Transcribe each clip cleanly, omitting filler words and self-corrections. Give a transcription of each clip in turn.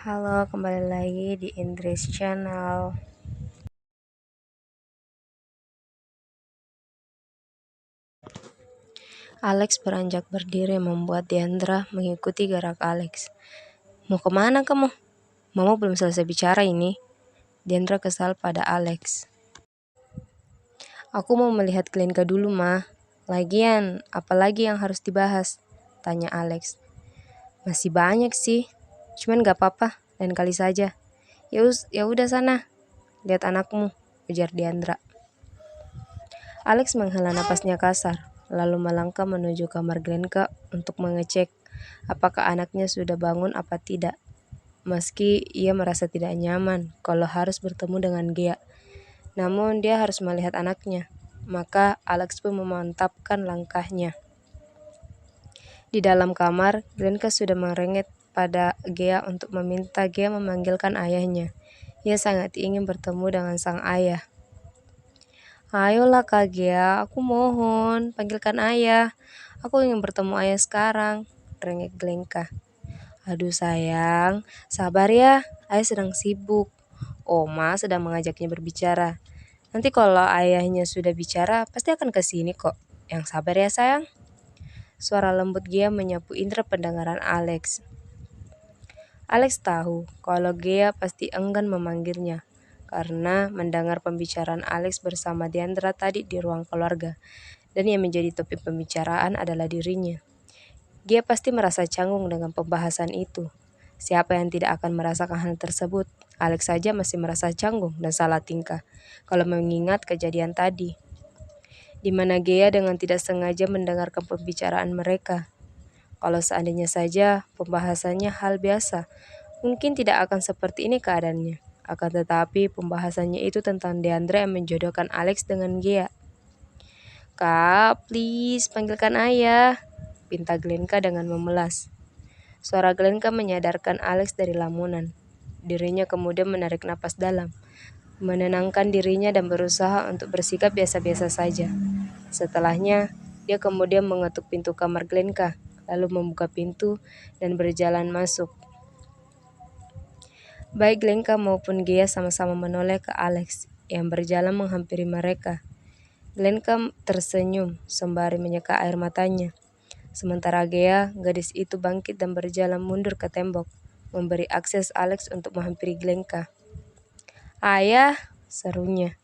Halo, kembali lagi di Indris Channel. Alex beranjak berdiri membuat Diandra mengikuti gerak Alex. Mau kemana kamu? Mama belum selesai bicara ini. Diandra kesal pada Alex. Aku mau melihat Glenka dulu, Ma. Lagian, apalagi yang harus dibahas? Tanya Alex. Masih banyak sih, cuman gak apa-apa, lain kali saja. Ya udah sana, lihat anakmu, ujar Diandra. Alex menghela napasnya kasar, lalu melangkah menuju kamar Glenka untuk mengecek apakah anaknya sudah bangun apa tidak. Meski ia merasa tidak nyaman kalau harus bertemu dengan Gea, namun dia harus melihat anaknya. Maka Alex pun memantapkan langkahnya. Di dalam kamar, Glenka sudah merengek pada Gea untuk meminta Gea memanggilkan ayahnya. Ia sangat ingin bertemu dengan sang ayah. Ayolah Kak Gea, aku mohon, panggilkan ayah. Aku ingin bertemu ayah sekarang, rengek Glenka. Aduh sayang, sabar ya, ayah sedang sibuk. Oma sedang mengajaknya berbicara. Nanti kalau ayahnya sudah bicara, pasti akan ke sini kok. Yang sabar ya sayang. Suara lembut Gea menyapu indera pendengaran Alex. Alex tahu kalau Gea pasti enggan memanggilnya karena mendengar pembicaraan Alex bersama Diandra tadi di ruang keluarga, dan yang menjadi topik pembicaraan adalah dirinya. Dia pasti merasa canggung dengan pembahasan itu. Siapa yang tidak akan merasakan hal tersebut? Alex saja masih merasa canggung dan salah tingkah kalau mengingat kejadian tadi, di mana Gea dengan tidak sengaja mendengarkan pembicaraan mereka. Kalau seandainya saja pembahasannya hal biasa, mungkin tidak akan seperti ini keadaannya. Akan tetapi pembahasannya itu tentang Diandra yang menjodohkan Alex dengan Gea. Kak, please panggilkan ayah, pinta Glenka dengan memelas. Suara Glenka menyadarkan Alex dari lamunan. Dirinya kemudian menarik napas dalam, menenangkan dirinya dan berusaha untuk bersikap biasa-biasa saja. Setelahnya, dia kemudian mengetuk pintu kamar Glenka, lalu membuka pintu dan berjalan masuk. Baik Glenka maupun Gea sama-sama menoleh ke Alex yang berjalan menghampiri mereka. Glenka tersenyum sembari menyeka air matanya. Sementara Gea, gadis itu bangkit dan berjalan mundur ke tembok, memberi akses Alex untuk menghampiri Glenka. Ayah, serunya.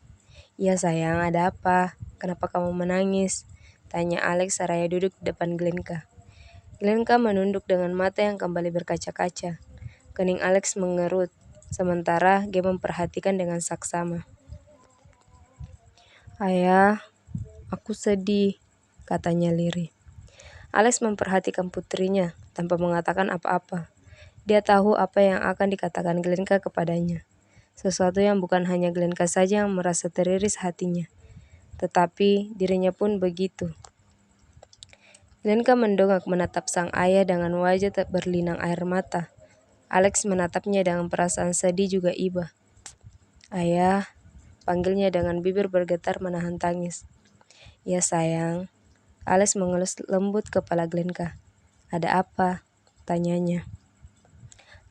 Ya sayang, ada apa? Kenapa kamu menangis? Tanya Alex seraya duduk di depan Glenka. Glenka menunduk dengan mata yang kembali berkaca-kaca. Kening Alex mengerut, sementara Gea memperhatikan dengan saksama. Ayah, aku sedih, katanya lirih. Alex memperhatikan putrinya tanpa mengatakan apa-apa. Dia tahu apa yang akan dikatakan Glenka kepadanya. Sesuatu yang bukan hanya Glenka saja yang merasa teriris hatinya, tetapi dirinya pun begitu. Glenka mendongak menatap sang ayah dengan wajah tak berlinang air mata. Alex menatapnya dengan perasaan sedih juga iba. Ayah, panggilnya dengan bibir bergetar menahan tangis. Ya sayang, Alex mengelus lembut kepala Glenka. Ada apa? Tanyanya.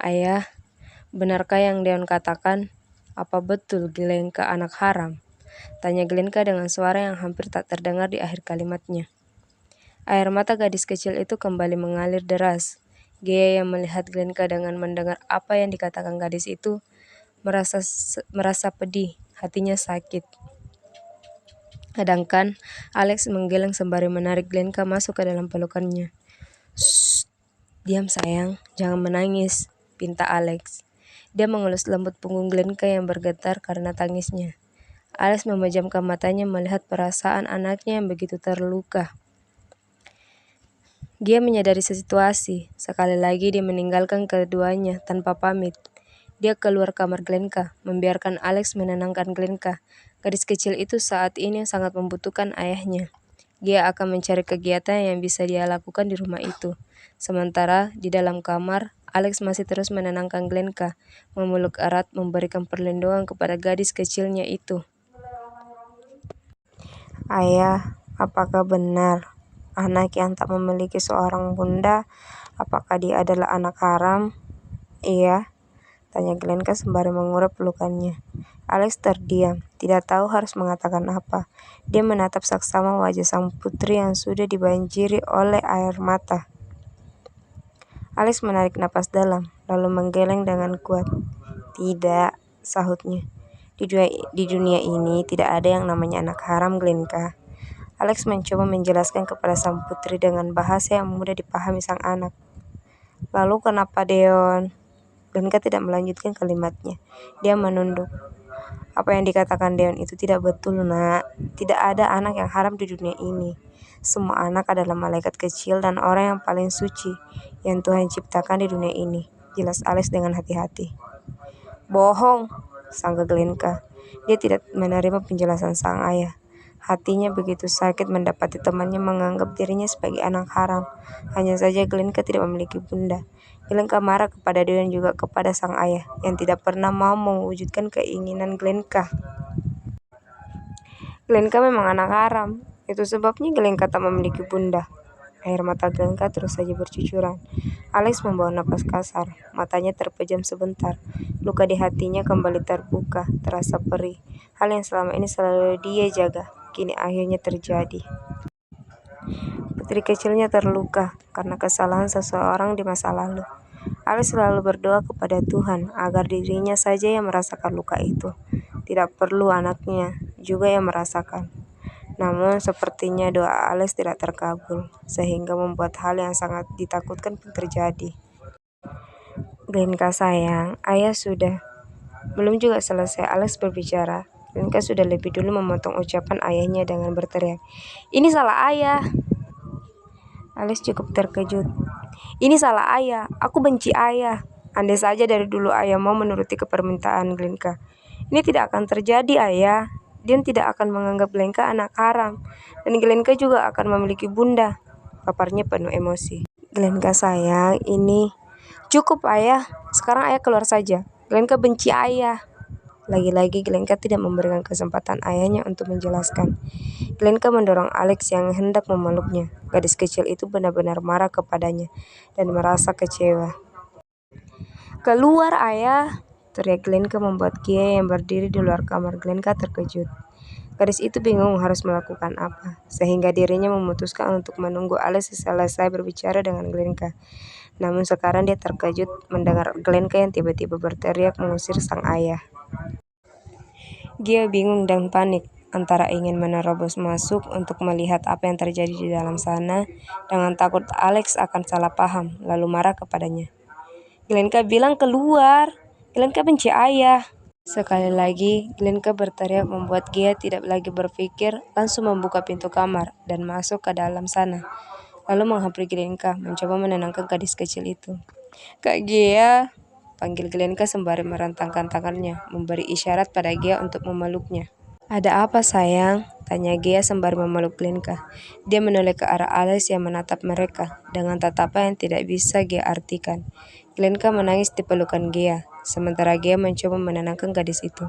Ayah, benarkah yang Deon katakan? Apa betul Glenka anak haram? Tanya Glenka dengan suara yang hampir tak terdengar di akhir kalimatnya. Air mata gadis kecil itu kembali mengalir deras. Gea yang melihat Glenka dengan mendengar apa yang dikatakan gadis itu merasa pedih, hatinya sakit. Sedangkan Alex menggeleng sembari menarik Glenka masuk ke dalam pelukannya. Shh, diam sayang, jangan menangis, pinta Alex. Dia mengelus lembut punggung Glenka yang bergetar karena tangisnya. Alex memejamkan matanya melihat perasaan anaknya yang begitu terluka. Dia menyadari situasi. Sekali lagi dia meninggalkan keduanya tanpa pamit. Dia keluar kamar Glenka, membiarkan Alex menenangkan Glenka. Gadis kecil itu saat ini sangat membutuhkan ayahnya. Dia akan mencari kegiatan yang bisa dia lakukan di rumah itu. Sementara di dalam kamar, Alex masih terus menenangkan Glenka, memeluk erat memberikan perlindungan kepada gadis kecilnya itu. Ayah, apakah benar anak yang tak memiliki seorang bunda, apakah dia adalah anak haram? Iya, Tanya Glenka sembari mengurap pelukannya. Alex terdiam, tidak tahu harus mengatakan apa. Dia menatap saksama wajah sang putri yang sudah dibanjiri oleh air mata. Alex menarik napas dalam, lalu menggeleng dengan kuat. Tidak, sahutnya. Di dunia ini tidak ada yang namanya anak haram, Glenka. Alex mencoba menjelaskan kepada sang putri dengan bahasa yang mudah dipahami sang anak. Lalu kenapa Deon? Glenka tidak melanjutkan kalimatnya. Dia menunduk. Apa yang dikatakan Deon itu tidak betul, nak. Tidak ada anak yang haram di dunia ini. Semua anak adalah malaikat kecil dan orang yang paling suci yang Tuhan ciptakan di dunia ini. Jelas Alex dengan hati-hati. Bohong, sangka Glenka. Dia tidak menerima penjelasan sang ayah. Hatinya begitu sakit mendapati temannya menganggap dirinya sebagai anak haram. Hanya saja Glenka tidak memiliki bunda. Glenka marah kepada Deon juga kepada sang ayah yang tidak pernah mau mewujudkan keinginan Glenka. Glenka memang anak haram. Itu sebabnya Glenka tak memiliki bunda. Air mata Glenka terus saja bercucuran. Alex membawa napas kasar. Matanya terpejam sebentar. Luka di hatinya kembali terbuka, terasa perih. Hal yang selama ini selalu dia jaga, kini akhirnya terjadi. Putri kecilnya terluka karena kesalahan seseorang di masa lalu. Alex selalu berdoa kepada Tuhan agar dirinya saja yang merasakan luka itu. Tidak perlu anaknya juga yang merasakan. Namun sepertinya doa Alex tidak terkabul, sehingga membuat hal yang sangat ditakutkan pun terjadi. Glenka sayang, ayah sudah. Belum juga selesai Alex berbicara, Glenka sudah lebih dulu memotong ucapan ayahnya dengan berteriak, "Ini salah ayah!" Alex cukup terkejut. Ini salah ayah, aku benci ayah. Andai saja dari dulu ayah mau menuruti kepermintaan Glenka. Ini tidak akan terjadi, ayah. Dia tidak akan menganggap Glenka anak haram. Dan Glenka juga akan memiliki bunda. Paparnya penuh emosi. Glenka sayang, ini cukup ayah. Sekarang ayah keluar saja. Glenka benci ayah. Lagi-lagi Glenka tidak memberikan kesempatan ayahnya untuk menjelaskan. Glenka mendorong Alex yang hendak memeluknya. Gadis kecil itu benar-benar marah kepadanya dan merasa kecewa. Keluar ayah, teriak Glenka membuat Gia yang berdiri di luar kamar Glenka terkejut. Gadis itu bingung harus melakukan apa, sehingga dirinya memutuskan untuk menunggu Alex selesai berbicara dengan Glenka. Namun sekarang dia terkejut mendengar Glenka yang tiba-tiba berteriak mengusir sang ayah. Gia bingung dan panik, antara ingin menerobos masuk untuk melihat apa yang terjadi di dalam sana, dengan takut Alex akan salah paham, lalu marah kepadanya. Glenka bilang keluar, Glenka benci ayah. Sekali lagi, Glenka berteriak membuat Gia tidak lagi berpikir, langsung membuka pintu kamar dan masuk ke dalam sana. Lalu menghampiri Glenka, mencoba menenangkan gadis kecil itu. Kak Gia, panggil Glenka sembari merentangkan tangannya, memberi isyarat pada Gia untuk memeluknya. Ada apa sayang? Tanya Gia sembari memeluk Glenka. Dia menoleh ke arah Alex yang menatap mereka dengan tatapan yang tidak bisa Gia artikan. Glenka menangis di pelukan Gia, sementara Gia mencoba menenangkan gadis itu.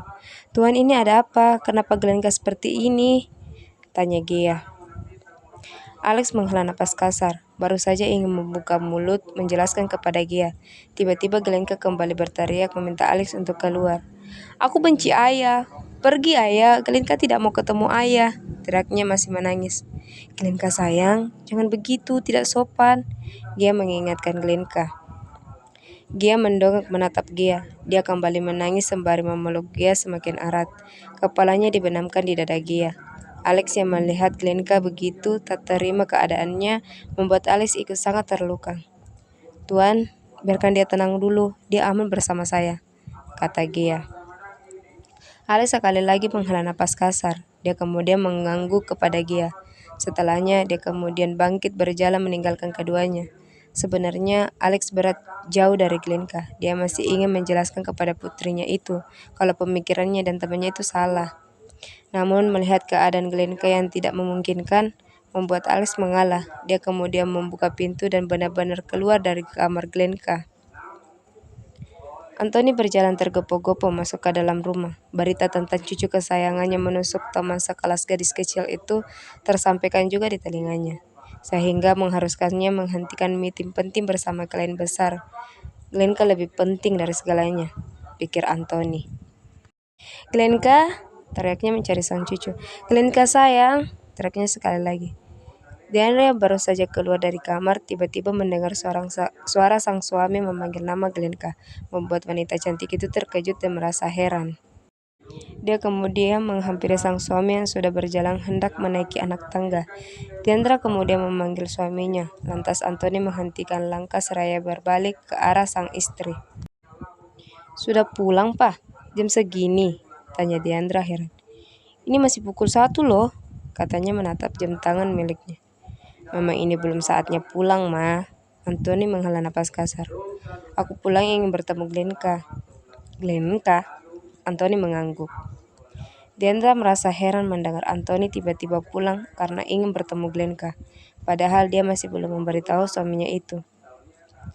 Tuhan, ini ada apa? Kenapa Glenka seperti ini? Tanya Gia. Alex menghela napas kasar, baru saja ingin membuka mulut menjelaskan kepada Gia. Tiba-tiba Glenka kembali berteriak meminta Alex untuk keluar. Aku benci ayah. Pergi ayah, Glenka tidak mau ketemu ayah. Teriaknya masih menangis. Glenka sayang, jangan begitu, tidak sopan. Gia mengingatkan Glenka. Gia mendongak menatap Gia. Dia kembali menangis sembari memeluk Gia semakin erat. Kepalanya dibenamkan di dada Gia. Alex yang melihat Glenka begitu tak terima keadaannya membuat Alex ikut sangat terluka. Tuan, biarkan dia tenang dulu, dia aman bersama saya, kata Gia. Alex sekali lagi menghela napas kasar. Dia kemudian mengangguk kepada Gia. Setelahnya, dia kemudian bangkit berjalan meninggalkan keduanya. Sebenarnya, Alex berat jauh dari Glenka. Dia masih ingin menjelaskan kepada putrinya itu kalau pemikirannya dan temannya itu salah. Namun melihat keadaan Glenka yang tidak memungkinkan, membuat Alex mengalah. Dia kemudian membuka pintu dan benar-benar keluar dari kamar Glenka. Anthony berjalan tergopoh-gopoh masuk ke dalam rumah. Berita tentang cucu kesayangannya menusuk teman sekelas gadis kecil itu tersampaikan juga di telinganya, sehingga mengharuskannya menghentikan meeting penting bersama klien besar. Glenka lebih penting dari segalanya. pikir Anthony. "Glenka!" teriaknya mencari sang cucu. "Glenka sayang!" teriaknya sekali lagi. Diandra yang baru saja keluar dari kamar tiba-tiba mendengar suara sang suami memanggil nama Glenka, membuat wanita cantik itu terkejut dan merasa heran. Dia kemudian menghampiri sang suami yang sudah berjalan hendak menaiki anak tangga. Diandra kemudian memanggil suaminya, lantas Anthony menghentikan langkah seraya berbalik ke arah sang istri. "Sudah pulang, Pak? Jam segini?" tanya Diandra heran. "Ini masih pukul 1 loh," katanya menatap jam tangan miliknya. "Memang ini belum saatnya pulang, Ma." Anthony menghela napas kasar. "Aku pulang ingin bertemu Glenka." "Glenka?" Anthony mengangguk. Diandra merasa heran mendengar Anthony tiba-tiba pulang karena ingin bertemu Glenka, padahal dia masih belum memberitahu suaminya itu.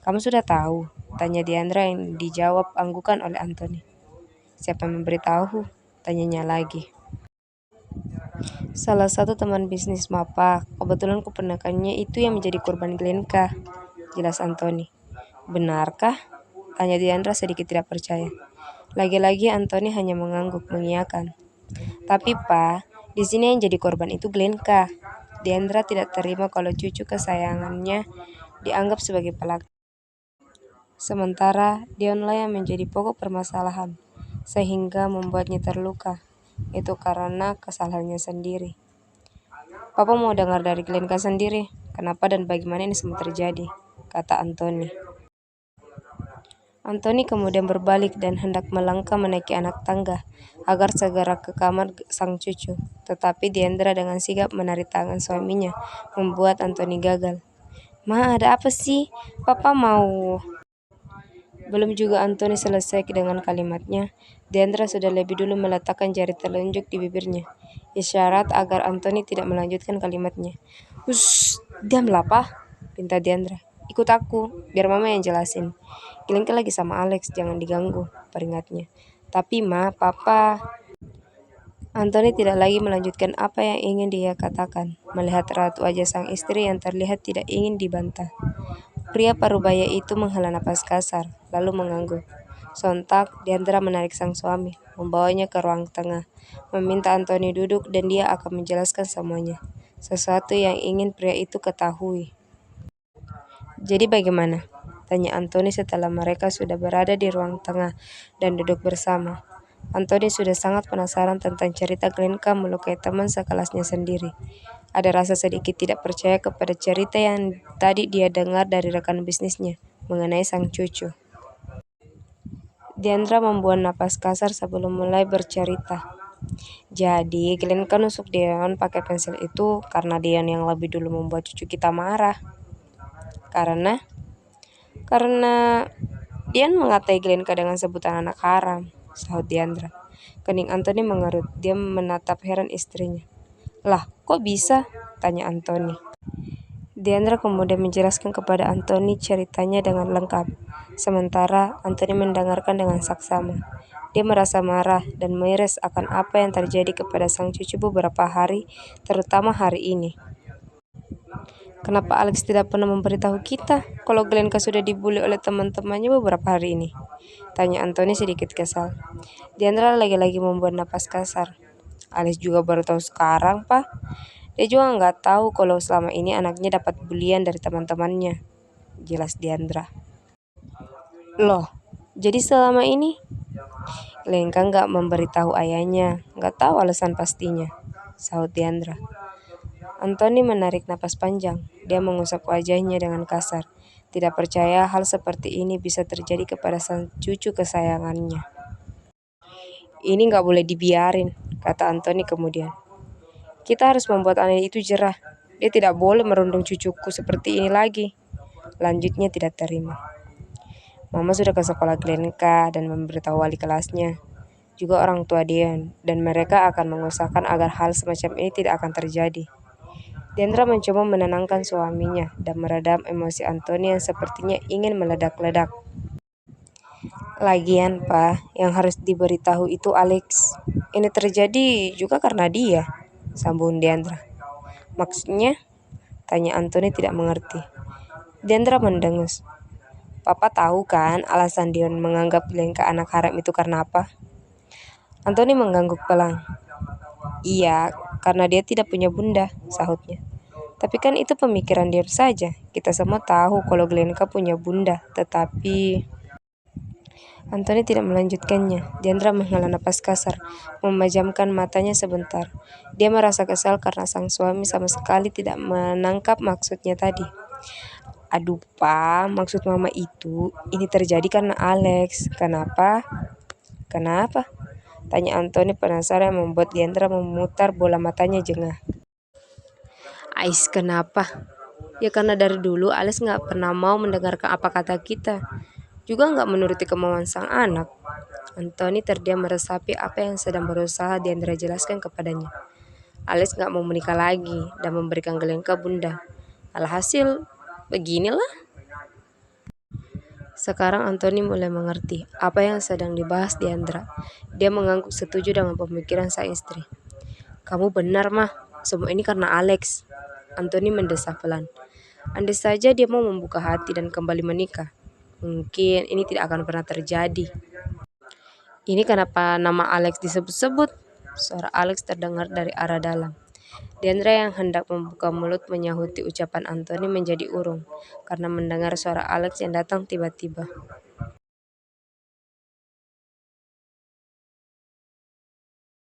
"Kamu sudah tahu?" tanya Diandra yang dijawab anggukan oleh Anthony. "Siapa yang memberitahu?" tanyanya lagi. "Salah satu teman bisnis Mapa, kebetulan keponakannya itu yang menjadi korban Glenka," jelas Anthony. "Benarkah?" tanya Diandra sedikit tidak percaya. Lagi-lagi Anthony hanya mengangguk mengiyakan. "Tapi Pak, di sini yang jadi korban itu Glenka." Diandra tidak terima kalau cucu kesayangannya dianggap sebagai pelaku. Sementara Dionlah yang menjadi pokok permasalahan, sehingga membuatnya terluka. Itu karena kesalahannya sendiri. "Papa mau dengar dari Glenka sendiri, kenapa dan bagaimana ini semua terjadi," kata Anthony. Anthony kemudian berbalik dan hendak melangkah menaiki anak tangga agar segera ke kamar sang cucu. Tetapi Diandra dengan sigap menarik tangan suaminya, membuat Anthony gagal. "Ma, ada apa sih? Papa mau..." Belum juga Anthony selesai dengan kalimatnya, Diandra sudah lebih dulu meletakkan jari telunjuk di bibirnya, isyarat agar Anthony tidak melanjutkan kalimatnya. "Ush, diamlah, Pak," pinta Diandra. "Ikut aku, biar Mama yang jelasin. Glenka lagi sama Alex, jangan diganggu," peringatnya. "Tapi Ma, Papa..." Anthony tidak lagi melanjutkan apa yang ingin dia katakan, melihat raut wajah sang istri yang terlihat tidak ingin dibantah. Pria parubaya itu menghela napas kasar, lalu mengangguk. Sontak, Diandra menarik sang suami, membawanya ke ruang tengah, meminta Anthony duduk dan dia akan menjelaskan semuanya, sesuatu yang ingin pria itu ketahui. "Jadi bagaimana?" tanya Anthony setelah mereka sudah berada di ruang tengah dan duduk bersama. Anthony sudah sangat penasaran tentang cerita Glenka melukai teman sekelasnya sendiri. Ada rasa sedikit tidak percaya kepada cerita yang tadi dia dengar dari rekan bisnisnya mengenai sang cucu. Diandra membuang napas kasar sebelum mulai bercerita. "Jadi, Glenka nusuk Dion pakai pensil itu karena Dion yang lebih dulu membuat cucu kita marah. Karena Dion mengatai Glenka dengan sebutan anak haram," sahut Diandra. Kening Anthony mengerut, dia menatap heran istrinya. "Lah, kok bisa?" tanya Anthony. Diandra kemudian menjelaskan kepada Anthony ceritanya dengan lengkap. Sementara Anthony mendengarkan dengan saksama. Dia merasa marah dan miris akan apa yang terjadi kepada sang cucu beberapa hari, terutama hari ini. "Kenapa Alex tidak pernah memberitahu kita kalau Glenka sudah dibully oleh teman-temannya beberapa hari ini?" tanya Anthony sedikit kesal. Diandra lagi-lagi membuat napas kasar. "Alex juga baru tahu sekarang, Pak. Dia juga nggak tahu kalau selama ini anaknya dapat bulian dari teman-temannya," jelas Diandra. "Loh, jadi selama ini Glenka nggak memberitahu ayahnya, nggak tahu alasan pastinya," sahut Diandra. Anthony menarik napas panjang. Dia mengusap wajahnya dengan kasar. Tidak percaya hal seperti ini bisa terjadi kepada sang cucu kesayangannya. "Ini nggak boleh dibiarin," kata Anthony kemudian. "Kita harus membuat anak itu jerah. Dia tidak boleh merundung cucuku seperti ini lagi," lanjutnya tidak terima. "Mama sudah ke sekolah Glenka dan memberitahu wali kelasnya, juga orang tua Dion, dan mereka akan mengusahakan agar hal semacam ini tidak akan terjadi." Diandra mencoba menenangkan suaminya dan meredam emosi Anthony yang sepertinya ingin meledak-ledak. "Lagian, Pak, yang harus diberitahu itu Alex. Ini terjadi juga karena dia," sambung Diandra. "Maksudnya?" tanya Anthony tidak mengerti. Diandra mendengus. Papa tahu kan alasan Dion menganggap Glenka anak haram itu karena apa? Anthony mengangguk pelan. Iya, karena dia tidak punya bunda, sahutnya. Tapi kan itu pemikiran Dion saja. Kita semua tahu kalau Glenka punya bunda, tetapi... Anthony tidak melanjutkannya. Diandra menghela napas kasar, memejamkan matanya sebentar. Dia merasa kesal karena sang suami sama sekali tidak menangkap maksudnya tadi. Aduh pa, maksud mama itu ini terjadi karena Alex. Kenapa? Kenapa? Tanya Anthony penasaran yang membuat Diandra memutar bola matanya jengah. Ais, kenapa? Ya karena dari dulu Alex nggak pernah mau mendengarkan apa kata kita. Juga nggak menuruti kemauan sang anak. Anthony terdiam meresapi apa yang sedang berusaha Diandra jelaskan kepadanya. Alex nggak mau menikah lagi dan memberikan Glenka bunda. Alhasil, beginilah. Sekarang Anthony mulai mengerti apa yang sedang dibahas Diandra. Dia mengangguk setuju dengan pemikiran sang istri. Kamu benar mah, semua ini karena Alex. Anthony mendesah pelan. Andai saja dia mau membuka hati dan kembali menikah. Mungkin ini tidak akan pernah terjadi. Ini kenapa nama Alex disebut-sebut? Suara Alex terdengar dari arah dalam. Diandra yang hendak membuka mulut menyahuti ucapan Anthony menjadi urung karena mendengar suara Alex yang datang tiba-tiba.